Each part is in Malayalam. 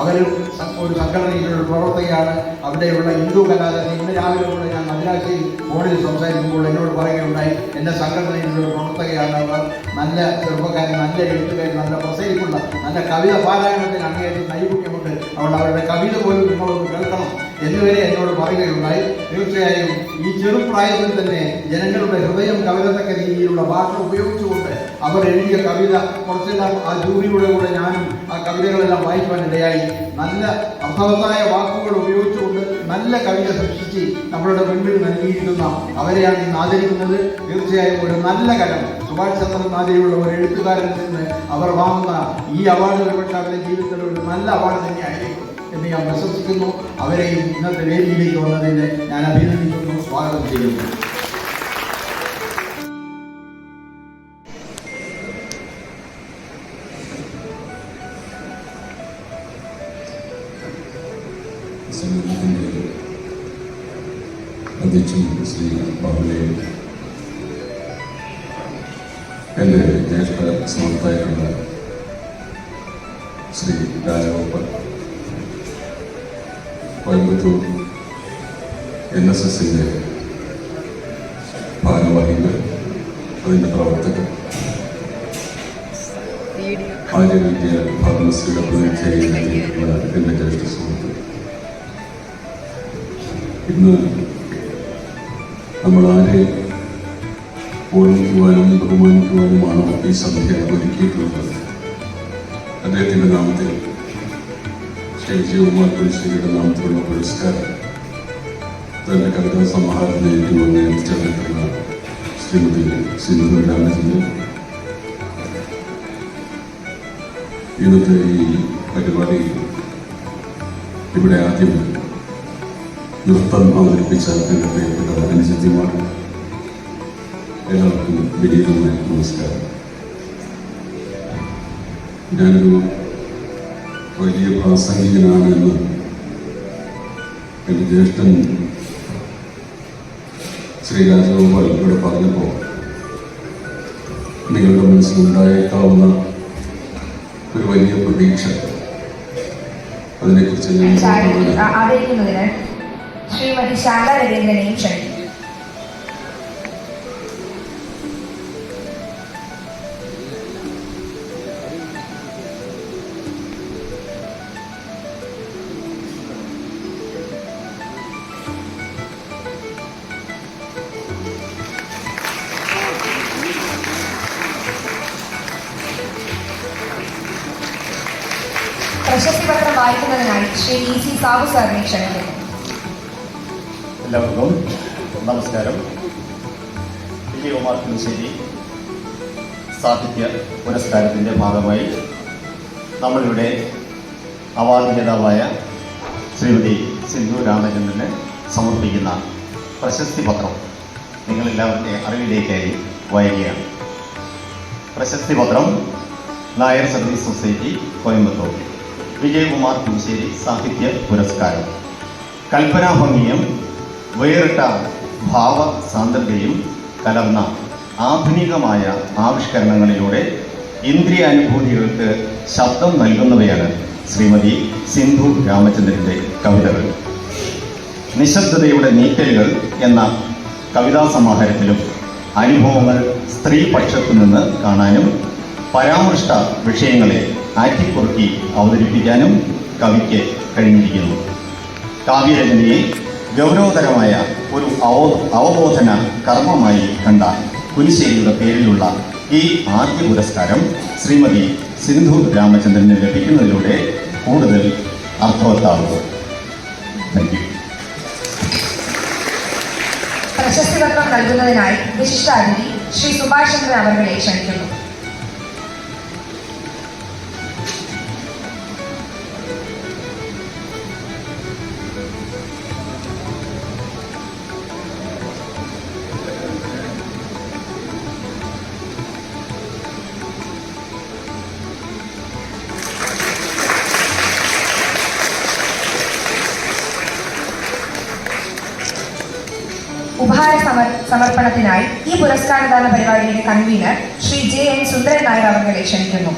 അവർ ഒരു സംഘടനയിലുള്ള പ്രവർത്തകയാണ്. അവിടെയുള്ള ഹിന്ദു കലാകാരൻ ഇന്ന് രാവിലെ കൂടെ ഞാൻ മദ്രാസിയിൽ ഫോണിൽ സംസാരിക്കുമ്പോൾ എന്നോട് പറയുകയുണ്ടായി, എൻ്റെ സംഘടനയിലുള്ള പ്രവർത്തകയാണ് അവർ, നല്ല ചെറുപ്പക്കാരൻ, നല്ല എഴുത്തുകാരൻ, നല്ല പ്രസരിപ്പുള്ള, നല്ല കവിത പാരായണത്തിന് അങ്ങേയറ്റം നൈപുണ്യമുണ്ട്, അതുകൊണ്ട് അവരുടെ കവിത പോലും നിങ്ങളൊന്ന് കേൾക്കണം എന്നുവരെ എന്നോട് പറയുകയുണ്ടായി. തീർച്ചയായും ഈ ചെറുപ്രായത്തിൽ തന്നെ ജനങ്ങളുടെ ഹൃദയം കവരത്തക്ക രീതിയിലുള്ള ഭാഷ ഉപയോഗിച്ചുകൊണ്ട് അവർ എഴുതിയ കവിത കുറച്ചെല്ലാം ആ ജൂറിയുടെ കൂടെ ഞാനും ആ കവിതകളെല്ലാം വായിക്കാനിടയായി. നല്ല അർത്ഥവത്തായ വാക്കുകൾ ഉപയോഗിച്ചുകൊണ്ട് നല്ല കവിത സൃഷ്ടിച്ച് നമ്മളുടെ മുൻപിൽ നൽകിയിരിക്കുന്ന അവരെയാണ് ഇന്ന് ആദരിക്കുന്നത്. തീർച്ചയായും ഒരു നല്ല കരം സുഭാഷ് ചന്ദ്രൻ മാതിരിയുള്ള ഒരു എഴുത്തുകാരനിൽ നിന്ന് അവർ വാങ്ങുന്ന ഈ അവാർഡ് ഒരുപക്ഷെ അവരുടെ ജീവിതത്തിൽ ഒരു നല്ല അവാർഡ് തന്നെയായിരിക്കും എന്ന് ഞാൻ വിശ്വസിക്കുന്നു. അവരെയും ഇന്നത്തെ വേദിയിലേക്ക് വന്നതിന് ഞാൻ അഭിനന്ദിക്കുന്നു, സ്വാഗതം ചെയ്യുന്നു. അധ്യക്ഷൻ ശ്രീ ബാബുലെ, എൻ്റെ ജ്യേഷ്ഠ സുഹൃത്തായിട്ടുള്ള ശ്രീ രാജഗോപാൽ, കോയമ്പത്തൂർ NSSൻ്റെ ഭാരവാഹികൾ, അതിൻ്റെ പ്രവർത്തകർ, ആര്യവിദ്യ ഫാർമസിയുടെ പ്രതിനിധിയായിട്ടുള്ള എൻ്റെ ജ്യേഷ്ഠ സുഹൃത്ത്, ഇന്ന് നമ്മൾ ആരെ ഓർമ്മിക്കുവാനും ബഹുമാനിക്കുവാനുമാണ് ഈ സന്ധ്യ ഒരുക്കിയിട്ടുള്ളത്. അദ്ദേഹത്തിൻ്റെ നാമത്തിൽ ശ്രീ വിജയകുമാർ പുലിശ്ശേരിയുടെ നാമത്തിലുള്ള പുരസ്കാരം തൻ്റെ കവിതാ സമാഹാരത്തിന് ഏറ്റുവന്ന് എത്തിച്ചേർന്നിട്ടുള്ള ശ്രീമതി സിന്ധു രാമചന്ദ്രൻ ഇന്നത്തെ ഈ പരിപാടി ഇവിടെ ആദ്യം നൃത്തം അവതരിപ്പിച്ച എൻ്റെ പ്രിയപ്പെട്ട അനുജത്തിമാർ, എല്ലാവർക്കും വിനീതമായ നമസ്കാരം. ഞാനൊരു വലിയ പ്രാസംഗികനാണെന്ന് എൻ്റെ ജ്യേഷ്ഠൻ ശ്രീ രാജഗോപാൽ ഇവിടെ പറഞ്ഞപ്പോൾ നിങ്ങളുടെ മനസ്സിലുണ്ടായേക്കാവുന്ന ഒരു വലിയ പ്രതീക്ഷ, അതിനെക്കുറിച്ച് ഞാൻ ആദരിക്കുന്നതിന് ശ്രീമതി ശാന്ത രവീന്ദ്രനെയും ക്ഷണിക്കും. പ്രശസ്തി പത്രം വായിക്കുന്നതിനായി ശ്രീ EC സാബു സാറിനെ ക്ഷണിക്കുന്നു. എല്ലാവർക്കും നമസ്കാരം. വിജയകുമാർ പുലിശ്ശേരി സാഹിത്യ പുരസ്കാരത്തിൻ്റെ ഭാഗമായി നമ്മളിവിടെ അവാർഡ് ജേതാവായ ശ്രീമതി സിന്ധു രാമചന്ദ്രന് സമർപ്പിക്കുന്ന പ്രശസ്തി പത്രം നിങ്ങളെല്ലാവരുടെ അറിവിലേക്കായി വായിക്കുകയാണ്. പ്രശസ്തി പത്രം നായർ സർവീസ് സൊസൈറ്റി, കോയമ്പത്തൂർ, വിജയകുമാർ പുലിശ്ശേരി സാഹിത്യ പുരസ്കാരം. കൽപ്പനാഭംഗിയും വേറിട്ട ഭാവ സാന്ദ്രതയും കലർന്ന ആധുനികമായ ആവിഷ്കരണങ്ങളിലൂടെ ഇന്ദ്രിയാനുഭൂതികൾക്ക് ശബ്ദം നൽകുന്നവയാണ് ശ്രീമതി സിന്ധു രാമചന്ദ്രൻ്റെ കവിതകൾ. നിശബ്ദതയുടെ നീക്കലുകൾ എന്ന കവിതാ സമാഹാരത്തിലും അനുഭവങ്ങൾ സ്ത്രീപക്ഷത്തു നിന്ന് കാണാനും പരാമൃഷ്ട വിഷയങ്ങളെ ആറ്റിക്കുറുക്കി അവതരിപ്പിക്കാനും കവിക്ക് കഴിഞ്ഞിരിക്കുന്നു. കാവ്യരചനയെ ഗൗരവതരമായ ഒരു അവബോധന കർമ്മമായി കണ്ട പുലിശ്ശേരിയുടെ പേരിലുള്ള ഈ ആദ്യ പുരസ്കാരം ശ്രീമതി സിന്ധു രാമചന്ദ്രന് ലഭിക്കുന്നതിലൂടെ കൂടുതൽ അർത്ഥവത്താവുന്നു. Thank you. പ്രശസ്തി പത്രം നൽകുന്നതിനായി വിശിഷ്ടാതിഥി ശ്രീ സുഭാഷ് ചന്ദ്രൻ അവരെ ക്ഷണിക്കുന്നു. ഉപഹാര സമർപ്പണത്തിനായി ഈ പുരസ്കാരദാന പരിപാടിയുടെ കൺവീനർ ശ്രീ JN സുന്ദരൻ നായർ അവരെ ക്ഷണിക്കുന്നു.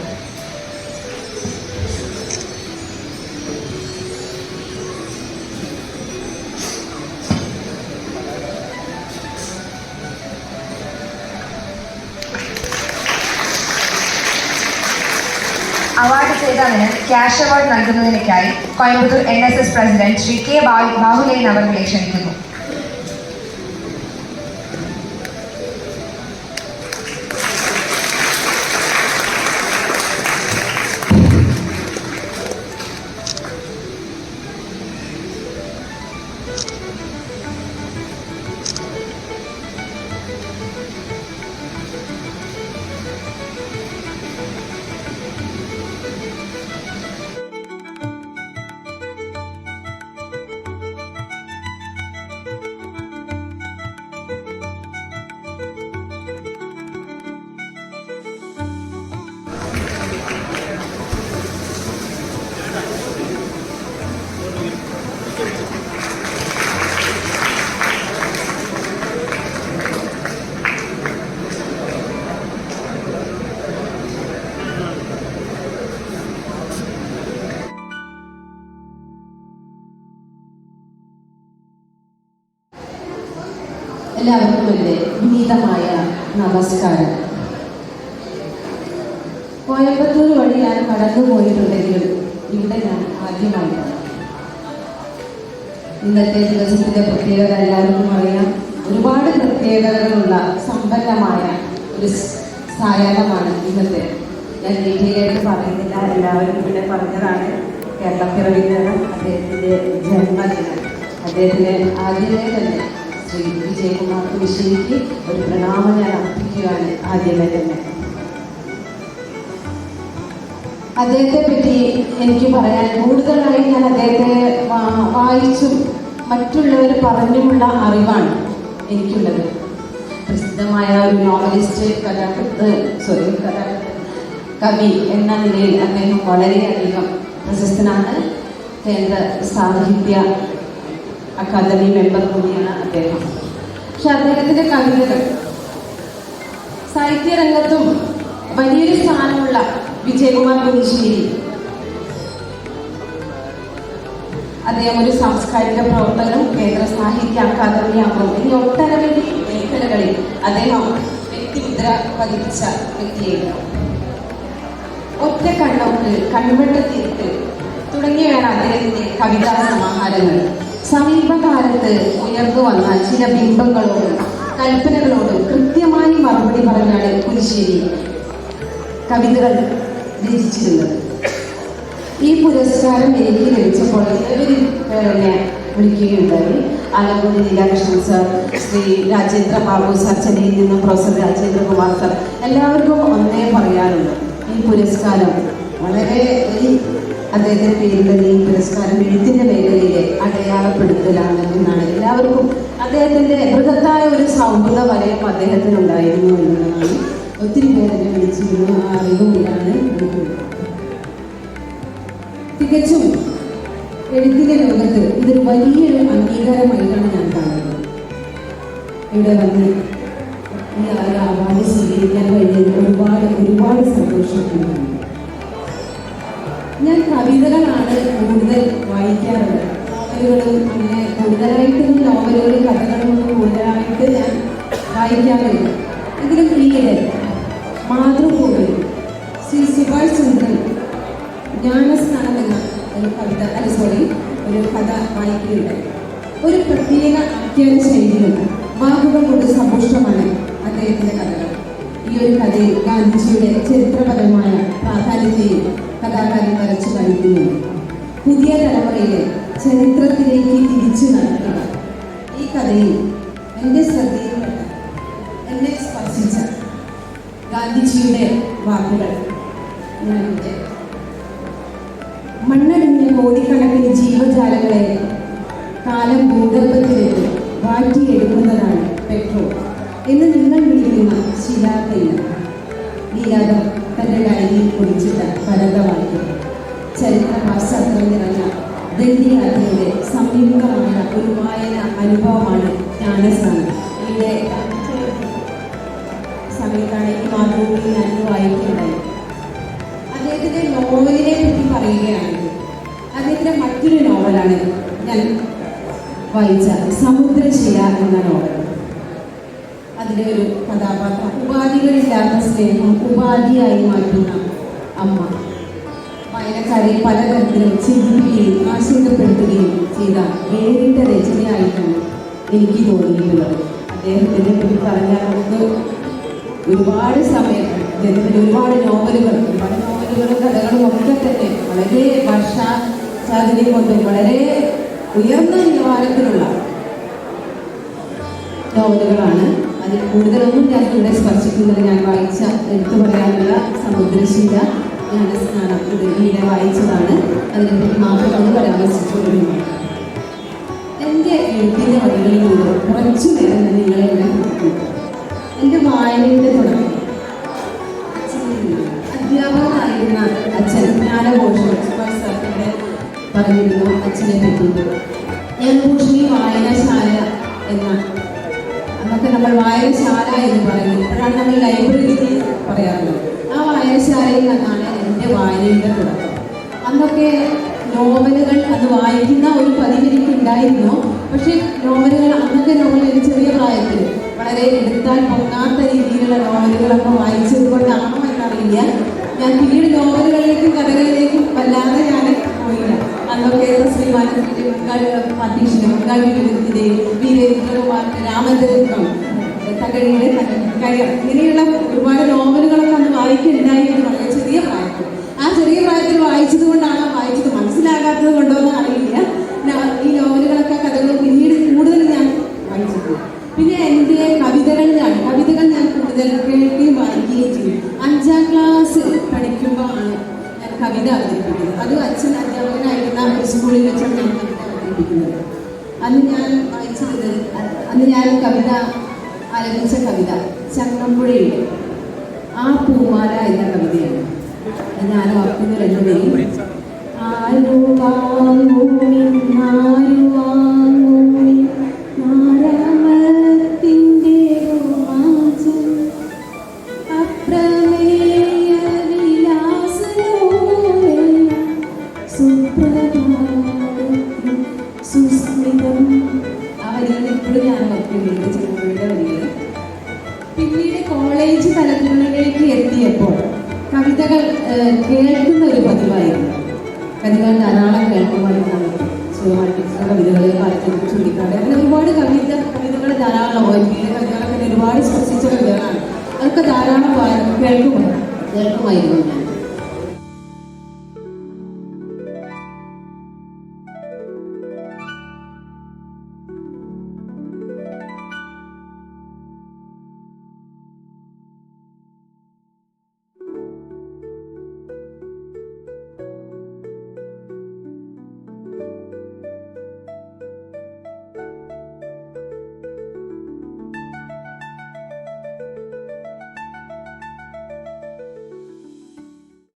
ജേതാവിന് ക്യാഷ് അവാർഡ് നൽകുന്നതിനായി Coimbatore NSS president Shri K. Bahuleyan അവരെ ക്ഷണിക്കുന്നു. എല്ലാവർക്കും എൻ്റെ വിനീതമായ നമസ്കാരം. കോയമ്പത്തൂർ വഴി ഞാൻ കടന്നുപോയിട്ടുണ്ടെങ്കിലും ഇവിടെ ഞാൻ ആദ്യമായിട്ടാണ്. ഇന്നത്തെ ദിവസത്തിൻ്റെ പ്രത്യേകത എല്ലാവർക്കും അറിയാം. ഒരുപാട് പ്രത്യേകതകളുള്ള സമ്പന്നമായ ഒരു സായാഹ്നമാണ് ഇന്നത്തെ. ഞാൻ ഡീറ്റെയിലായിട്ട് പറയുന്നില്ല, എല്ലാവരും ഇവിടെ പറഞ്ഞതാണ്. കേരളപ്പിറവിയാണ് അദ്ദേഹത്തിൻ്റെ ജന്മദിനം. അദ്ദേഹത്തിന് ആദ്യമേ തന്നെ ശ്രീ വിജയകുമാർ കുരിശ്ശേരിക്ക് ഒരു പ്രണാമം ഞാൻ അർപ്പിക്കുകയാണ് ആദ്യമേ തന്നെ. അദ്ദേഹത്തെ പറ്റി എനിക്ക് പറയാൻ കൂടുതലായി ഞാൻ അദ്ദേഹത്തെ വായിച്ചും മറ്റുള്ളവർ പറഞ്ഞുമുള്ള അറിവാണ് എനിക്കുള്ളത്. പ്രസിദ്ധമായ ഒരു നോവലിസ്റ്റ്, കവി എന്ന നിലയിൽ അദ്ദേഹം വളരെയധികം പ്രശസ്തനാണ്. കേന്ദ്ര സാഹിത്യ അക്കാദമി മെമ്പർ കൂടിയാണ് അദ്ദേഹം. പക്ഷെ അദ്ദേഹത്തിൻ്റെ കവിതകൾ സാഹിത്യരംഗത്തും വലിയൊരു സ്ഥാനമുള്ള വിജയകുമാർ കുരിശ്ശേരി അദ്ദേഹം ഒരു സാംസ്കാരിക പ്രവർത്തകനും കേന്ദ്ര സാഹിത്യ അക്കാദമി അംഗം എന്നീ ഒട്ടനവധി മേഖലകളിൽ അദ്ദേഹം വ്യക്തിമുദ്ര പതിപ്പിച്ച വ്യക്തിയായിരുന്നു. ഒറ്റ കണ്ണോക്ക്, കൺവെട്ടത്തിരുട്ട് തുടങ്ങിയവയാണ് അദ്ദേഹത്തിന്റെ കവിതാ സമാഹാരങ്ങൾ. സമീപകാലത്ത് ഉയർന്നു വന്ന ചില ബിംബങ്ങളോടും കൽപ്പനകളോടും കൃത്യമായി മറുപടി പറഞ്ഞാണ് കുരിശ്ശേരി കവിതകൾ രചിച്ചിരുന്നത്. ഈ പുരസ്കാരം എനിക്ക് ലഭിച്ചപ്പോൾ നിരവധി പേരെന്നെ വിളിക്കുകയുണ്ടായി. ആലപ്പുഴ ലീലാകൃഷ്ണൻ സർ, ശ്രീ രാജേന്ദ്ര ബാബു സർ, ചെന്നൈയിൽ നിന്നും പ്രൊഫസർ രാജേന്ദ്രകുമാർ സർ, എല്ലാവർക്കും ഒന്നേ പറയാനുള്ളൂ. ഈ പുരസ്കാരം വളരെ അദ്ദേഹത്തിൻ്റെ പേരിൽ ഈ പുരസ്കാരം എഴുത്തിൻ്റെ മേഖലയിലെ അടയാളപ്പെടുത്തലാണ് എന്നാണ് എല്ലാവർക്കും. അദ്ദേഹത്തിൻ്റെ ബൃഹത്തായ ഒരു സൗഹൃദ വലയം അദ്ദേഹത്തിനുണ്ടായിരുന്നു എന്നുള്ളതാണ്. ഒത്തിരി പേരെന്നെ വിളിച്ചിരുന്നു. ആ അറിവുകൊണ്ടാണ് തികച്ചും എഴുത്തിൻ്റെ ലോകത്ത് ഇതൊരു വലിയൊരു അംഗീകാരമായിട്ടാണ് ഞാൻ കാണുന്നത്. ഇവിടെ വന്ന് ഈ അവാർഡ് സ്വീകരിക്കാൻ കഴിഞ്ഞത് ഒരുപാട് സന്തോഷമുണ്ട്. ഞാൻ കവിതകളാണ് കൂടുതൽ വായിക്കാറുള്ളത്. നോവലുകളും അങ്ങനെ കൂടുതലായിട്ടൊന്നും നോവലുകളും കഥകളൊന്നും കൂടുതലായിട്ട് ഞാൻ വായിക്കാറില്ല. എങ്കിലും ഈയിടെ മാതൃഭൂമി ശ്രീ സുഭാഷ് ചന്ദ്രൻ ജ്ഞാനസ്നാനം എന്ന ഒരു കഥ വായിക്കുകയുണ്ടായി. ഒരു പ്രത്യേക ആഖ്യാന ശൈലിയും വാക്കുകൾ കൊണ്ട് സമ്പുഷ്ടമാണ് അദ്ദേഹത്തിൻ്റെ കഥകൾ. ഈ ഒരു കഥയിൽ ഗാന്ധിജിയുടെ ചരിത്രപരമായ പ്രാധാന്യത്തെയും കഥാകാരൻ വരച്ചു കാണിക്കുന്നു. പുതിയ തലമുറയിലെ ചരിത്രത്തിലേക്ക് തിരിച്ചു നടത്തുക. ഈ കഥയിൽ എൻ്റെ ശ്രദ്ധയിൽപ്പെട്ട, എന്നെ സ്പർശിച്ച ഗാന്ധിജിയുടെ വാക്കുകൾ ഞാനിവിടെ മണ്ണടിഞ്ഞ കോടിക്കണക്കിന് ജീവജാലങ്ങളെ കാലം ഭൂഗർഭത്തിലേക്ക് വാറ്റിയെടുക്കുന്നതാണ് പെട്രോൾ എന്ന് നിങ്ങൾ വിളിക്കുന്ന ശിലാതൈലം. നീലാദം തൻ്റെ ഡയറിയിൽ കുറിച്ചിട്ട ഭരതവാക്യം ചരിത്ര പാശ്ചാത്യം നിറഞ്ഞ ദണ്ഡിയാത്രയുടെ സംയുക്തമായ ഒരു വായന അനുഭവമാണ് ജ്ഞാനസ്നാനം. ഇവിടെ സമയത്താണ് ഈ മാതൃഭൂമിയിൽ ഞാൻ വായിക്കുകയുണ്ടായി. അദ്ദേഹത്തിൻ്റെ നോവലിനെ പറ്റി പറയുകയാണെങ്കിൽ അദ്ദേഹത്തിൻ്റെ മറ്റൊരു നോവലാണ് ഞാൻ വായിച്ച സമുദ്രശില എന്ന നോവൽ. അതിലെ ഒരു കഥാപാത്രം ഉപാധികളില്ലാത്ത സ്നേഹം ഉപാധിയായി മാറ്റുന്ന അമ്മ. വായനക്കാരെ പലതരത്തിലും ചിന്തിക്കുകയും ആശങ്കപ്പെടുത്തുകയും ചെയ്ത വേറിട്ട രചനയായിട്ടാണ് എനിക്ക് തോന്നിയിട്ടുള്ളത്. അദ്ദേഹത്തിനെ പറ്റി പറഞ്ഞാൽ നമുക്ക് ഒരുപാട് സമയം, അദ്ദേഹത്തിൻ്റെ ഒരുപാട് നോവലുകളും കഥകളും ഒക്കെ തന്നെ വളരെ ഭാഷാചാതുര്യം കൊണ്ടും വളരെ ഉയർന്ന നിലവാരത്തിലുള്ള നോവലുകളാണ്. അതിൽ കൂടുതലൊന്നും ഞാൻ ഇവിടെ സ്പർശിക്കുന്നത് ഞാൻ വായിച്ച എടുത്തു പറയാനുള്ള സമുദ്രശീല ജ്ഞാനസ്നാനം ഇത് ഈയിടെ വായിച്ചതാണ്. അതിനെപ്പറ്റി മാത്രമാണ് പരാമർശിച്ചുകൊണ്ടിരുന്നത്. എൻ്റെ എഴുത്തിൻ്റെ വഴികളിലൂടെ കുറച്ചു നേരം ഞാൻ നിങ്ങളെ ഇവിടെ കൊടുക്കുന്നു. എൻ്റെ വായനയുടെ തുടക്കം അധ്യാപകനായിരുന്ന അച്ഛൻ ജ്ഞാനഘോഷം സാറിനെ പറഞ്ഞിരുന്നു അച്ഛനെ പറ്റി. ജ്ഞാനഘോഷിണി വായനശാല എന്ന, അന്നൊക്കെ നമ്മൾ വായനശാല എന്ന് പറയുന്നത്, ഇപ്പോഴാണ് നമ്മൾ ലൈബ്രറി പറയാറുള്ളത്. ആ വായനശാലയിൽ നിന്നാണ് എൻ്റെ വായനയുടെ തുടക്കം. അന്നൊക്കെ നോവലുകൾ അത് വായിക്കുന്ന ഒരു പതിവ് എനിക്കുണ്ടായിരുന്നു. പക്ഷേ നോവലുകൾ അന്നത്തെ നോവൽ ചെറിയ പ്രായത്തിൽ വളരെ എടുത്താൽ പൊങ്ങാത്ത രീതിയിലുള്ള നോവലുകളൊക്കെ വായിച്ചത് കൊണ്ടാണോ എന്നറിയില്ല, ഞാൻ പിന്നീട് നോവലുകളിലേക്കും കഥകളിലേക്കും വല്ലാതെ ഞാൻ പോയില്ല. അന്നൊക്കെ ശ്രീമാനത്തിൻ്റെ അധ്യക്ഷനും ഗാന്ധിയുടെയും വീരേന്ദ്രകുമാറിൻ്റെ രാമചരിത്രം, തകഴിയുടെ കയർ, ഇങ്ങനെയുള്ള ഒരുപാട് നോവലുകളൊക്കെ അന്ന് വായിക്കുന്നുണ്ടായിരുന്നു വളരെ ചെറിയ പ്രായത്തിൽ. ആ ചെറിയ പ്രായത്തിൽ വായിച്ചത് കൊണ്ടാണോ വായിച്ചത് മനസ്സിലാകാത്തത് കൊണ്ടോ എന്ന് അറിയില്ല. ഈ നോവലുകളൊക്കെ കഥകളും പിന്നീട് കൂടുതൽ ഞാൻ വായിച്ചിട്ടുണ്ട്. പിന്നെ എൻ്റെ കവിതകൾ ഞാൻ കൂടുതൽ കേൾക്കുകയും വായിക്കുകയും ചെയ്യും. 5ാം ക്ലാസ് പഠിക്കുമ്പോൾ ആണ് ഞാൻ കവിത അവതരിപ്പിക്കുന്നത്. അത് അച്ഛൻ അധ്യാപകനായിരുന്ന ഒരു സ്കൂളിൽ വെച്ചാണ് ഞാൻ കവിത അവതരിപ്പിക്കുന്നത്. അന്ന് ഞാൻ കവിത ആലപിച്ച കവിത ചങ്ങമ്പുഴയുടെ ആ പൂമാല എന്ന കവിതയാണ്. ഞാൻ ഓർക്കുന്ന രണ്ടുപേരും പിന്നീട് കോളേജ് തലങ്ങളിലേക്ക് എത്തിയപ്പോൾ കവിതകൾ കേൾക്കുന്ന ഒരു പതിവായിരുന്നു. കവിതകൾ ധാരാളം കേൾക്കുമായിരുന്നു. കവിതകളെ പാലത്തിൽ ചൂണ്ടിക്കാട് അങ്ങനെ ഒരുപാട് കവിതകൾ ധാരാളം കവിതകളൊക്കെ ഒരുപാട് സ്പർശിച്ച കവിതകളാണ്. അതൊക്കെ ധാരാളം കേൾക്കുമായിരുന്നു.